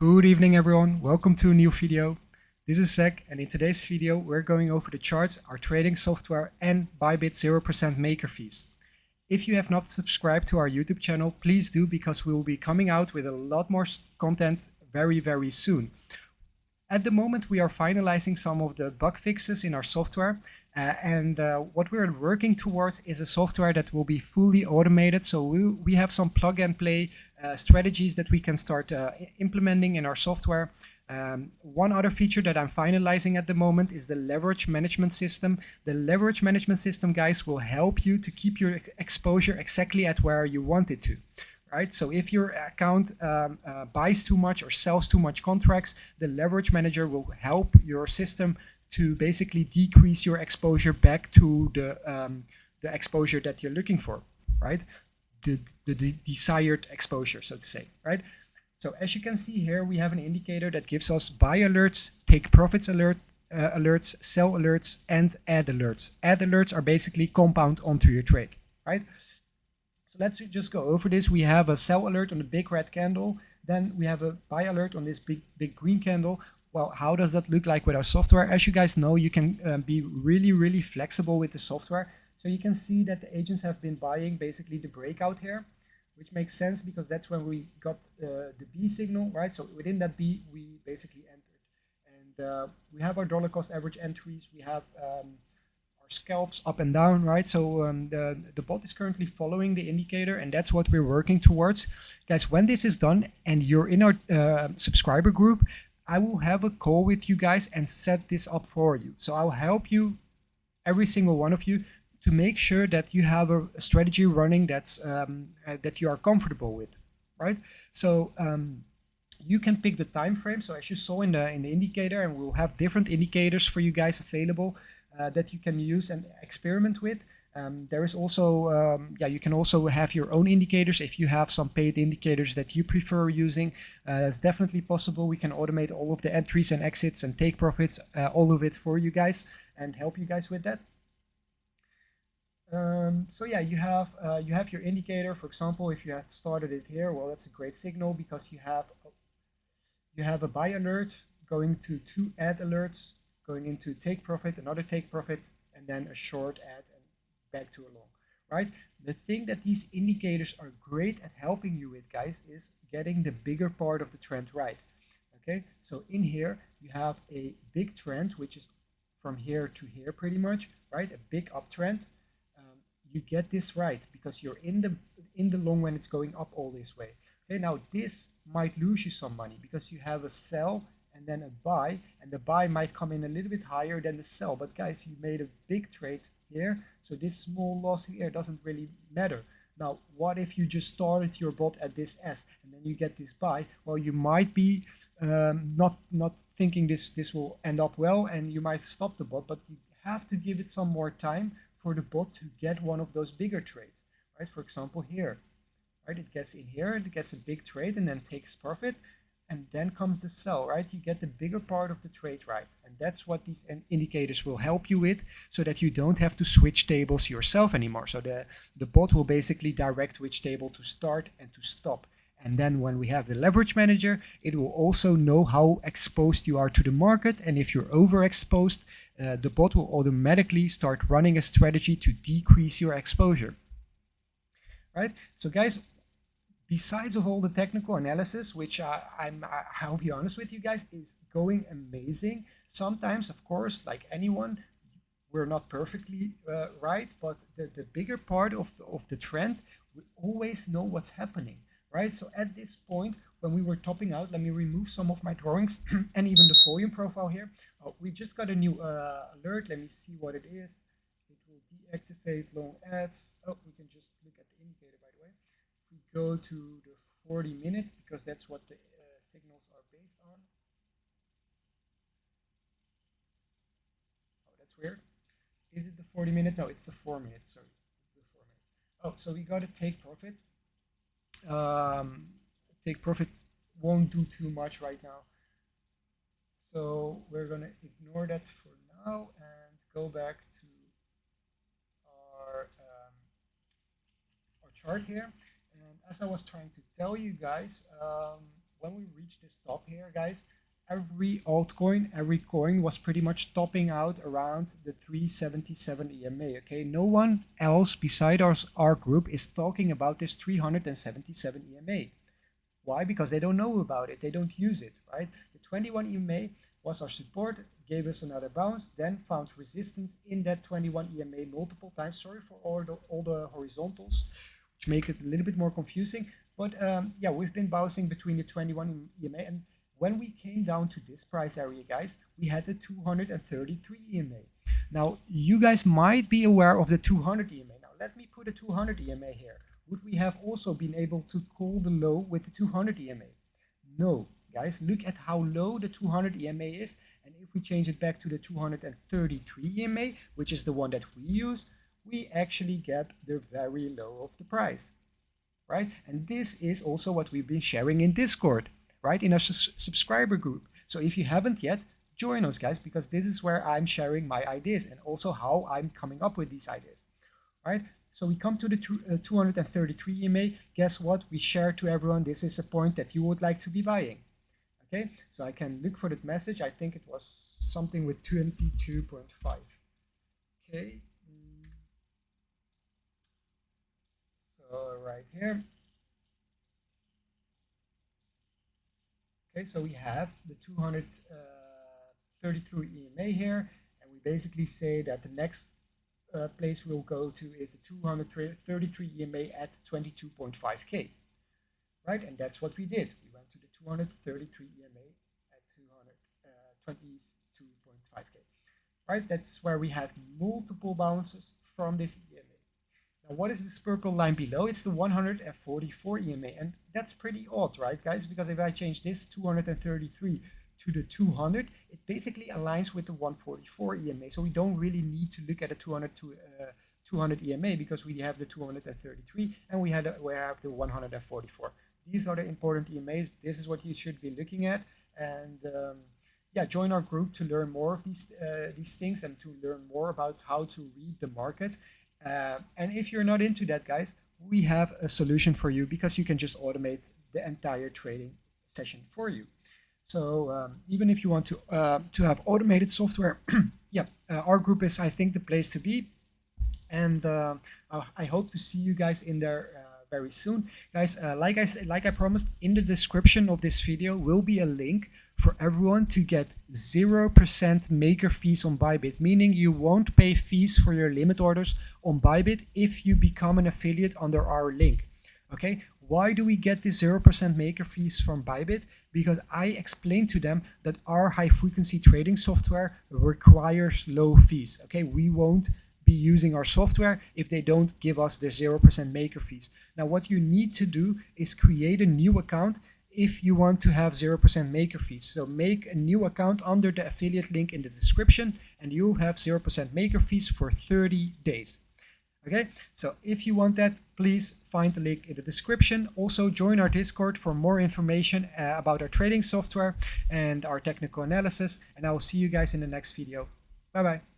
Good evening everyone, welcome to a new video. This is Zach, and in today's video we're going over the charts, our trading software and Bybit 0% maker fees. If you have not subscribed to our YouTube channel, please do, because we will be coming out with a lot more content very soon. At the moment we are finalizing some of the bug fixes in our software, and what we're working towards is a software that will be fully automated. So we have some plug and play strategies that we can start implementing in our software. One other feature that I'm finalizing at the moment is the leverage management system. The leverage management system, guys, will help you to keep your exposure exactly at where you want it to. Right? So if your account buys too much or sells too much contracts, the leverage manager will help your system to basically decrease your exposure back to the exposure that you're looking for, right? The desired exposure, so to say, right? So as you can see here, we have an indicator that gives us buy alerts, take profits alerts, sell alerts, and add alerts. Add alerts are basically compound onto your trade, right? So let's just go over this. We have a sell alert on the big red candle. Then we have a buy alert on this big green candle. Well, how does that look like with our software? As you guys know, you can be really flexible with the software. So you can see that the agents have been buying basically the breakout here, which makes sense because that's when we got the B signal, right? So within that B, we basically entered. And we have our dollar cost average entries. We have our scalps up and down, right? So the bot is currently following the indicator, and that's what we're working towards. Guys, when this is done and you're in our subscriber group, I will have a call with you guys and set this up for you. So I'll help you, every single one of you, to make sure that you have a strategy running that's that you are comfortable with, right? So you can pick the time frame. So as you saw in the indicator, and we'll have different indicators for you guys available that you can use and experiment with. There is also, you can also have your own indicators if you have some paid indicators that you prefer using. It's definitely possible. We can automate all of the entries and exits and take profits, all of it for you guys, and help you guys with that. So yeah, you have your indicator. For example, if you had started it here, well, that's a great signal because you have a buy alert going to 2 add alerts, going into take profit, another take profit, and then a short add and back to a long, right? The thing that these indicators are great at helping you with, guys, is getting the bigger part of the trend right. Okay, so in here you have a big trend, which is from here to here pretty much, right? A big uptrend. You get this right because you're in the long when it's going up all this way. Okay, now this might lose you some money because you have a sell and then a buy, and the buy might come in a little bit higher than the sell. But guys, you made a big trade here, so this small loss here doesn't really matter. Now, what if you just started your bot at this S and then you get this buy? Well, you might be not thinking this will end up well, and you might stop the bot, but you have to give it some more time for the bot to get one of those bigger trades, right? For example, here, right? It gets in here, it gets a big trade and then takes profit, and then comes the sell, right? You get the bigger part of the trade right, and that's what these indicators will help you with, so that you don't have to switch tables yourself anymore. So the bot will basically direct which table to start and to stop. And then when we have the leverage manager, it will also know how exposed you are to the market. And if you're overexposed, the bot will automatically start running a strategy to decrease your exposure. Right? So guys, besides of all the technical analysis, which I'll be honest with you guys, is going amazing. Sometimes, of course, like anyone, we're not perfectly right, but the bigger part of the trend, we always know what's happening. Right, so at this point, when we were topping out, let me remove some of my drawings and even the volume profile here. Oh, we just got a new alert. Let me see what it is. It will deactivate long ads. Oh, we can just look at the indicator, by the way. If we go to the 40-minute, because that's what the signals are based on. Oh, that's weird. Is it the 40-minute? No, it's the 4-minute. Sorry, it's the 4-minute. Oh, so we got to take profit. Take profit won't do too much right now, so we're gonna ignore that for now and go back to our chart here. And as I was trying to tell you guys, when we reached this top here, guys, every altcoin, every coin was pretty much topping out around the 377 EMA. Okay, no one else beside our group is talking about this 377 EMA. Why? Because they don't know about it, they don't use it, right? The 21 EMA was our support, gave us another bounce, then found resistance in that 21 EMA multiple times. Sorry for all the horizontals, which make it a little bit more confusing. But yeah, we've been bouncing between the 21 EMA, and when we came down to this price area, guys, we had the 233 EMA. Now, you guys might be aware of the 200 EMA. Now, let me put a 200 EMA here. Would we have also been able to call the low with the 200 EMA? No, guys, look at how low the 200 EMA is. And if we change it back to the 233 EMA, which is the one that we use, we actually get the very low of the price, right? And this is also what we've been sharing in Discord, right? In our subscriber group. So if you haven't yet, join us, guys, because this is where I'm sharing my ideas and also how I'm coming up with these ideas, right? So we come to the 233 EMA. Guess what? We share to everyone. This is a point that you would like to be buying. Okay, so I can look for that message. I think it was something with 22.5. Okay. So right here. Okay, so we have the 233 EMA here, and we basically say that the next place we'll go to is the 233 EMA at 22.5K, right? And that's what we did. We went to the 233 EMA at 22.5K, right? That's where we had multiple bounces from this EMA. Now, what is this purple line below? It's the 144 EMA, and that's pretty odd, right, guys? Because if I change this 233 to the 200, it basically aligns with the 144 EMA. So we don't really need to look at the 200 EMA because we have the 233 and we have the 144. These are the important EMAs. This is what you should be looking at. And yeah, join our group to learn more of these things and to learn more about how to read the market. And if you're not into that, guys, we have a solution for you because you can just automate the entire trading session for you. So even if you want to have automated software, yeah, our group is, I think, the place to be. And I hope to see you guys in there very soon, guys. Like I promised, in the description of this video will be a link for everyone to get 0% maker fees on Bybit, meaning you won't pay fees for your limit orders on Bybit if you become an affiliate under our link. Okay, why do we get this 0% maker fees from Bybit? Because I explained to them that our high frequency trading software requires low fees. Okay, we won't be using our software if they don't give us the 0% maker fees. Now, what you need to do is create a new account if you want to have 0% maker fees. So make a new account under the affiliate link in the description and you'll have 0% maker fees for 30 days. Okay, so if you want that, please find the link in the description. Also join our Discord for more information about our trading software and our technical analysis. And I will see you guys in the next video. Bye bye.